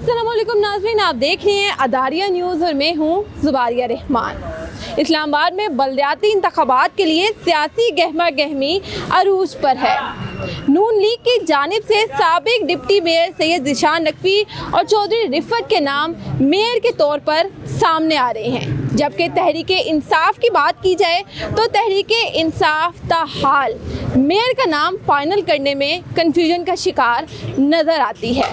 अस्सलाम वालेकुम नाज़रीन, आप देख रहे हैं अदारिया न्यूज़ और मैं हूँ ज़ुबारिया रहमान। इस्लामाबाद में बलदियाती इंतखाबात के लिए सियासी गहमा गहमी अरूज पर है। नून लीग की जानिब से साबिक डिप्टी मेयर सैयद ज़ीशान नकवी और चौधरी रिफत के नाम मेयर के तौर पर सामने आ रहे हैं, जबकि तहरीक इंसाफ की बात की जाए तो तहरीक इंसाफ ताहाल मेयर का नाम फाइनल करने में कन्फ्यूजन का शिकार नज़र आती है।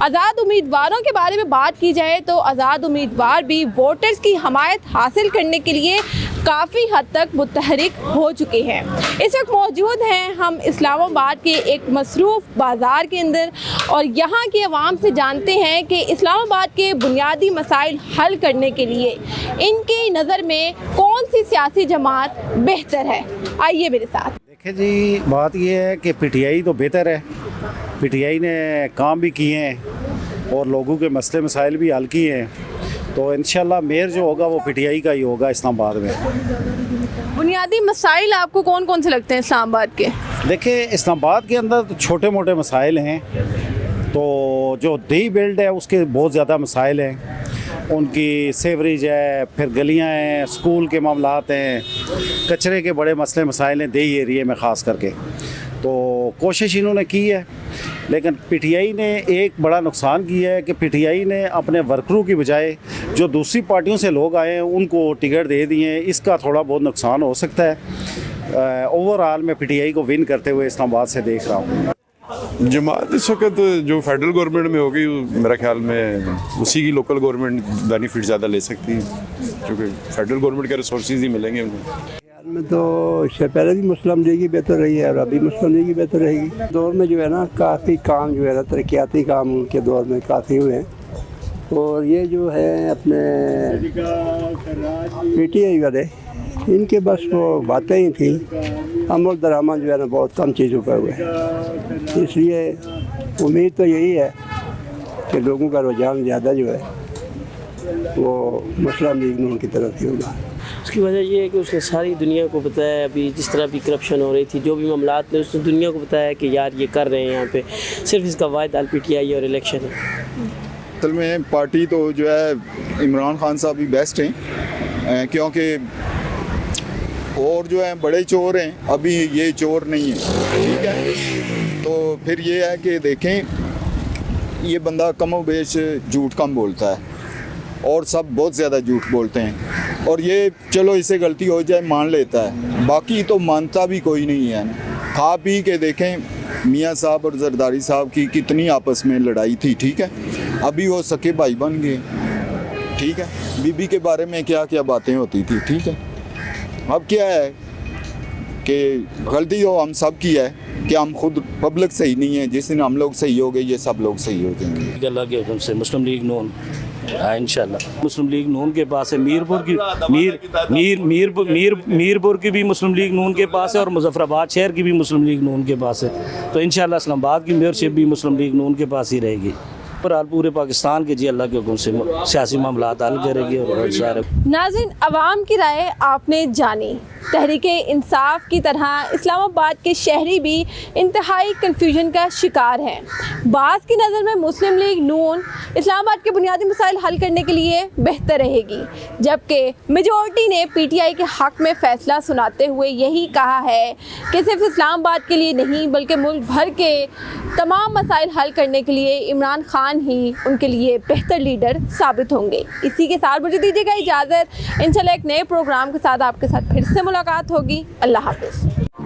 आज़ाद उम्मीदवारों के बारे में बात की जाए तो आज़ाद उम्मीदवार भी वोटर्स की हमायत हासिल करने के लिए काफ़ी हद तक मुतहरिक हो चुके हैं। इस वक्त मौजूद हैं हम इस्लामाबाद के एक मसरूफ़ बाज़ार के अंदर और यहाँ की आवाम से जानते हैं कि इस्लामाबाद के बुनियादी मसाइल हल करने के लिए इनकी नज़र में कौन सी सियासी जमात बेहतर है। आइए मेरे साथ। देखिए जी, बात ये है कि पीटीआई तो बेहतर है। पीटीआई ने काम भी किए हैं और लोगों के मसले मसाइल भी हल किए हैं, तो इंशाल्लाह मेयर जो होगा वो पीटीआई का ही होगा इस्लामाबाद में। बुनियादी मसाइल आपको कौन कौन से लगते हैं इस्लामाबाद के? देखिए, इस्लामाबाद के अंदर तो छोटे मोटे मसाइल हैं, तो जो दी बेल्ट है उसके बहुत ज़्यादा मसाइल हैं। उनकी सेवरेज है, फिर गलियां हैं, स्कूल के मामलात हैं, कचरे के बड़े मसले मसाइल हैं देही एरिए में ख़ास करके। तो कोशिश इन्होंने की है, लेकिन पीटीआई ने एक बड़ा नुकसान किया है कि पीटीआई ने अपने वर्करों की बजाय जो दूसरी पार्टियों से लोग आए हैं उनको टिकट दे दिए हैं। इसका थोड़ा बहुत नुकसान हो सकता है। ओवरऑल मैं पीटीआई को विन करते हुए इस्लामाबाद से देख रहा हूँ। जमात इस वक्त जो फेडरल गवर्नमेंट में होगी मेरा ख्याल में उसी की लोकल गवर्नमेंट बेनिफिट ज़्यादा ले सकती है, क्योंकि फेडरल गवर्नमेंट के रिसोर्सेज ही मिलेंगे उनको। में तो इससे पहले भी मुस्लिम लीग ही बेहतर रही है और अभी मुस्लिम लीग ही बेहतर रहेगी। दौर में जो है ना काफ़ी काम जो है ना तरक्याती काम उनके दौर में काफ़ी हुए हैं, और ये जो है अपने पीटीआई वाले इनके बस वो बातें ही थी, अमल दरामद जो है ना बहुत कम चीज़ों पर हुए। इसलिए उम्मीद तो यही है कि लोगों का रुझान ज़्यादा जो है वो मुस्लिम लीग नून की तरफ ही होगा। उसकी वजह ये है कि उसने सारी दुनिया को बताया, अभी जिस तरह भी करप्शन हो रही थी, जो भी मामलात ने उसने दुनिया को बताया कि यार ये कर रहे हैं यहाँ पे। सिर्फ इसका वाहिद हल पीटीआई और इलेक्शन है। असल में पार्टी तो जो है इमरान खान साहब भी बेस्ट हैं, क्योंकि और जो है बड़े चोर हैं, अभी ये चोर नहीं है, ठीक है। तो फिर ये है कि देखें ये बंदा कम बेश झूठ कम बोलता है और सब बहुत ज़्यादा झूठ बोलते हैं, और ये चलो इसे गलती हो जाए मान लेता है, बाकी तो मानता भी कोई नहीं है। खा पी के देखें मियाँ साहब और जरदारी साहब की कितनी आपस में लड़ाई थी, ठीक है। अभी वो सके भाई बन गए, ठीक है। बीबी के बारे में क्या क्या बातें होती थी, ठीक है। अब क्या है कि गलती तो हम सब की है कि हम खुद पब्लिक सही नहीं है। जिस दिन हम लोग सही हो गए ये सब लोग सही हो जाएंगे। अल्लाह के हुक्म से मुस्लिम लीग नून इंशाल्लाह। मुस्लिम लीग नून के पास है, मीरपुर की भी मुस्लिम लीग नून के पास है और मुजफ्फराबाद शहर की भी मुस्लिम लीग नून के पास है। तो इंशाल्लाह इस्लामाबाद की मेयरशिप भी मुस्लिम लीग नून के पास ही रहेगी। पर पूरे पाकिस्तान के जी अल्लाह के हुक्म से सियासी मामलात हल करेगी। और सारे नाज़रीन, अवाम की राय आपने जानी। तहरीक इंसाफ की तरह इस्लामाबाद के शहरी भी इंतहाई कन्फ्यूजन का शिकार हैं। बाज़ की नज़र में मुस्लिम लीग नून इस्लामाबाद के बुनियादी मसाइल हल करने के लिए बेहतर रहेगी, जबकि मेजॉरिटी ने पीटीआई के हक़ में फ़ैसला सुनाते हुए यही कहा है कि सिर्फ इस्लामाबाद के लिए नहीं बल्कि मुल्क भर के तमाम मसाइल हल करने के लिए इमरान खान ही उनके लिए बेहतर लीडर साबित होंगे। इसी के साथ मुझे दीजिएगा इजाज़त। इंशाल्लाह एक नए प्रोग्राम के साथ आपके साथ फिर से मुलाकात होगी। अल्लाह हाफ़िज़।